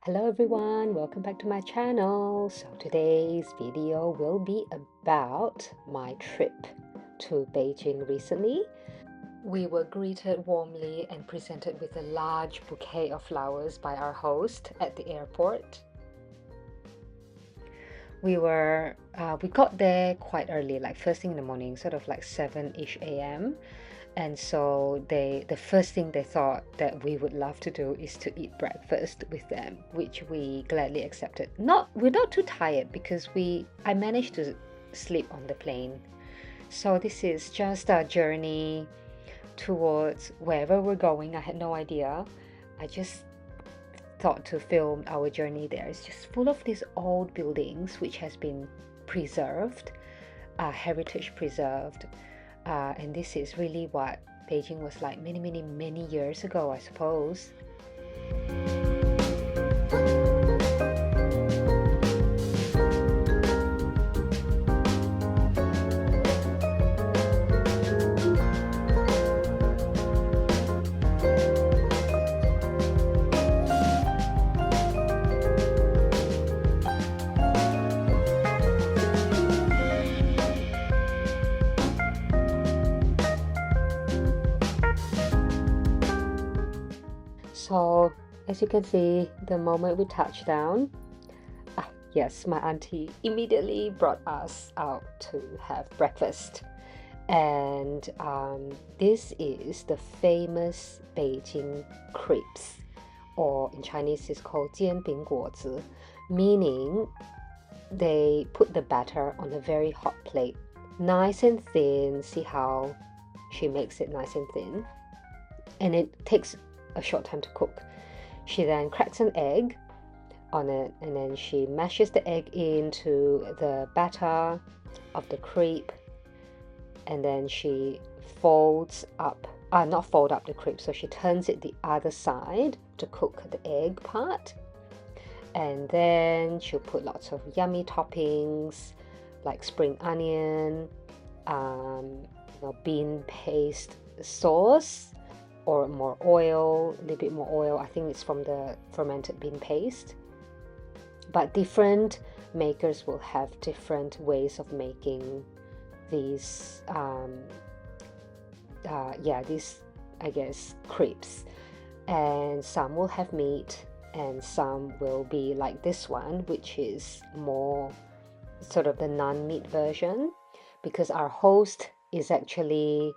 Hello everyone, welcome back to my channel. So today's video will be about my trip to Beijing recently. We were greeted warmly and presented with a large bouquet of flowers by our host at the airport. We got there quite early, like first thing in the morning, sort of like 7-ish a.m. And so the first thing they thought that we would love to do is to eat breakfast with them, which we gladly accepted. We're not too tired because I managed to sleep on the plane. So this is just a journey towards wherever we're going. I had no idea. I just thought to film our journey there. It's just full of these old buildings which has been preserved, heritage preserved. And this is really what Beijing was like many years ago, I suppose. So as you can see, the moment we touched down, yes, my auntie immediately brought us out to have breakfast. And this is the famous Beijing crepes, or in Chinese it's called 煎饼果子, meaning they put the batter on a very hot plate, nice and thin. See how she makes it nice and thin, and it takes a short time to cook. She then cracks an egg on it, and then she mashes the egg into the batter of the crepe, and then she not fold up the crepe, so she turns it the other side to cook the egg part, and then she'll put lots of yummy toppings like spring onion, bean paste sauce, or more oil, a little bit more oil. I think it's from the fermented bean paste. But different makers will have different ways of making these, these, I guess, crepes. And some will have meat, and some will be like this one, which is more sort of the non-meat version, because our host is actually,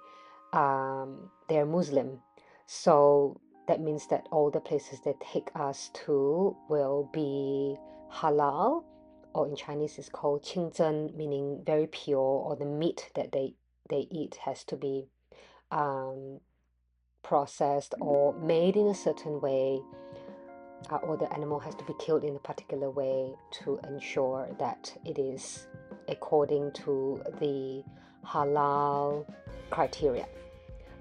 they're Muslim. So that means that all the places they take us to will be halal, or in Chinese it's called 清真, meaning very pure, or the meat that they eat has to be processed or made in a certain way, or the animal has to be killed in a particular way to ensure that it is according to the halal criteria.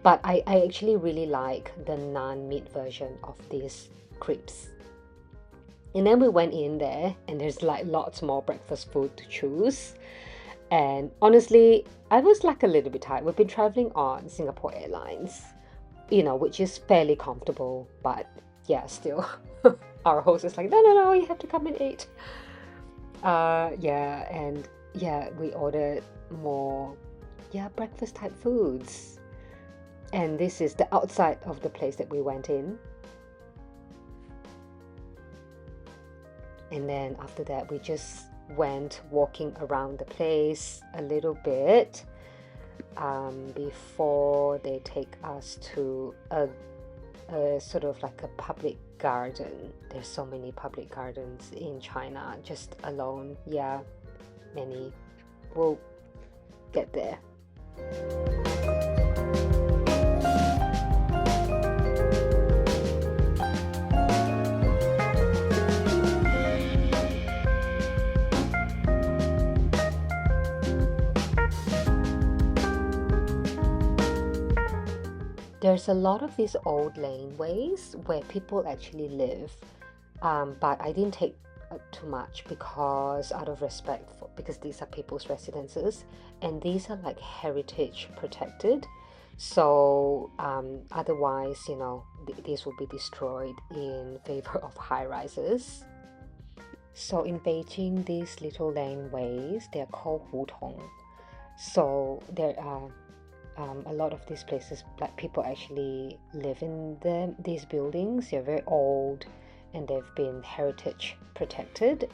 But I actually really like the non-meat version of these crepes. And then we went in there, and there's like lots more breakfast food to choose. And honestly, I was like a little bit tired. We've been traveling on Singapore Airlines, which is fairly comfortable, but yeah, still. Our host is like, no, you have to come and eat. We ordered more, breakfast type foods. And this is the outside of the place that we went in. And then after that, we just went walking around the place a little bit before they take us to a sort of like a public garden. There's so many public gardens in China, just alone. Yeah, many. We'll get there. There's a lot of these old laneways where people actually live, but I didn't take too much because out of respect because these are people's residences, and these are like heritage protected. So otherwise, these will be destroyed in favor of high rises. So in Beijing, these little laneways, they're called hutong. So there are a lot of these places, like people actually live in these buildings. They're very old and they've been heritage protected.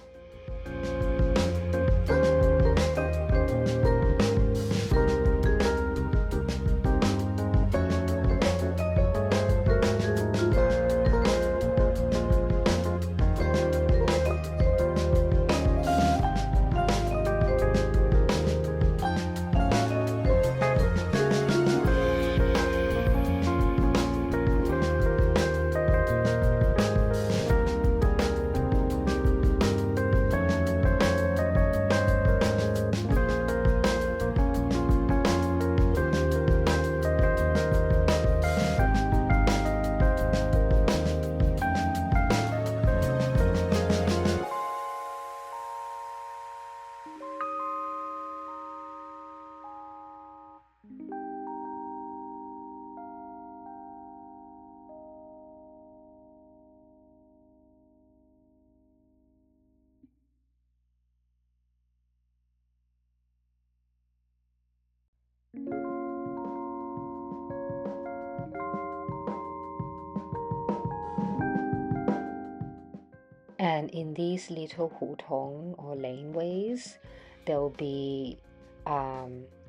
And in these little hutong or laneways, there'll be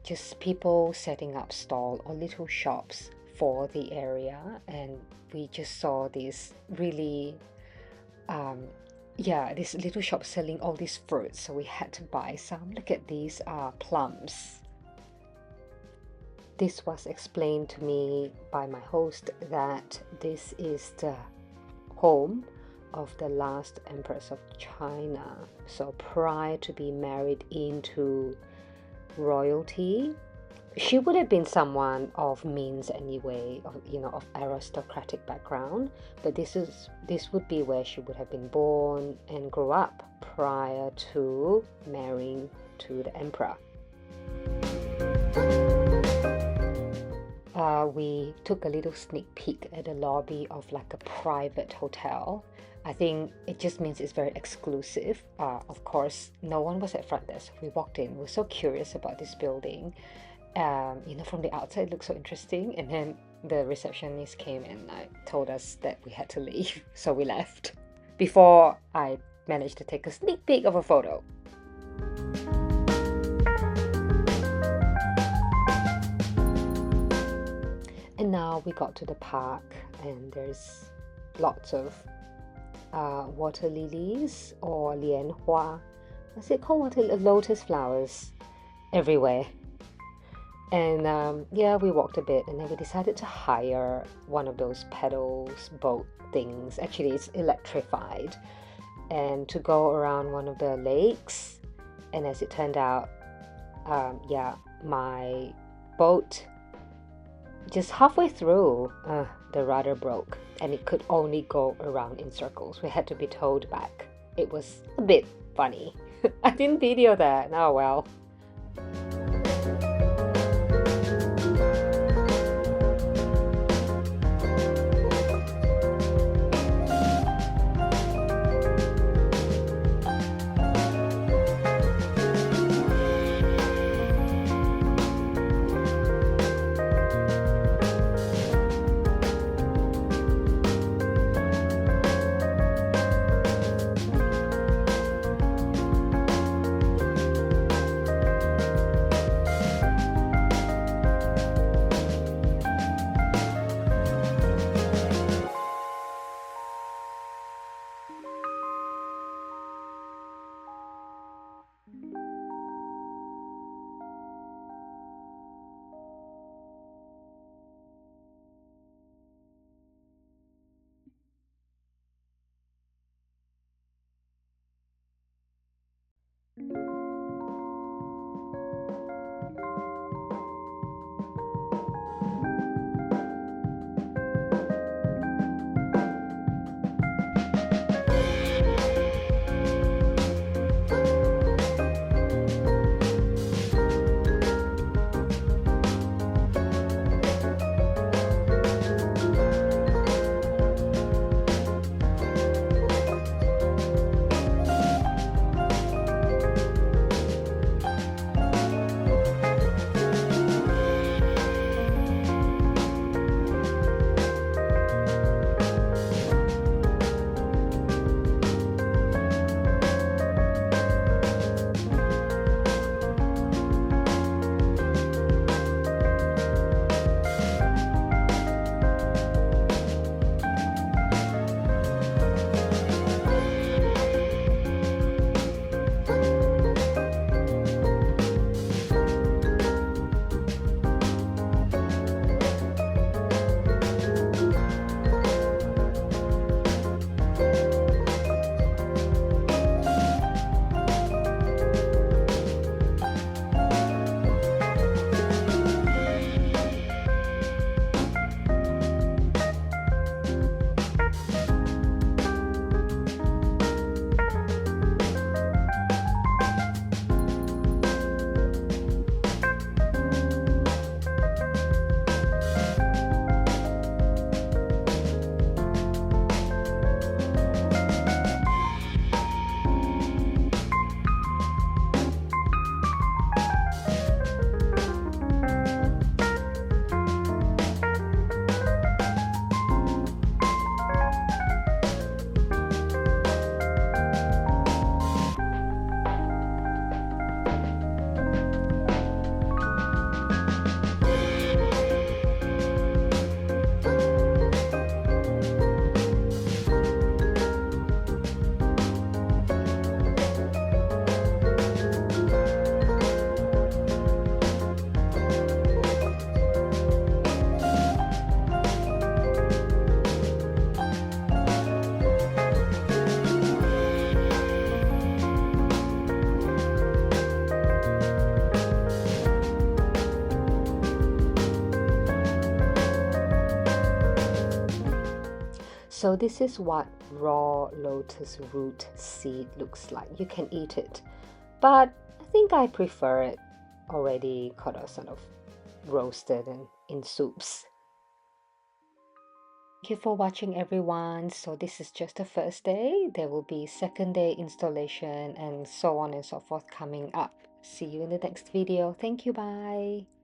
just people setting up stall or little shops for the area. And we just saw these really, this little shop selling all these fruits. So we had to buy some. Look at these plums. This was explained to me by my host that this is the home of the last empress of China. So prior to being married into royalty, she would have been someone of means anyway, of aristocratic background. But this would be where she would have been born and grew up prior to marrying to the emperor. We took a little sneak peek at the lobby of like a private hotel. I think it just means it's very exclusive. Of course, no one was at front desk. We walked in. We were so curious about this building. From the outside, it looked so interesting. And then the receptionist came and told us that we had to leave. So we left before I managed to take a sneak peek of a photo. And now we got to the park, and there's lots of water lilies or lianhua. What's it called? Lotus flowers everywhere. And we walked a bit, and then we decided to hire one of those pedals boat things. Actually, it's electrified, and to go around one of the lakes. And as it turned out, my boat, just halfway through, the rudder broke and it could only go around in circles. We had to be towed back. It was a bit funny. I didn't video that. Oh well. So this is what raw lotus root seed looks like. You can eat it, but I think I prefer it already kind of sort of roasted and in soups. Thank you for watching, everyone. So this is just the first day. There will be second day installation and so on and so forth coming up. See you in the next video. Thank you. Bye.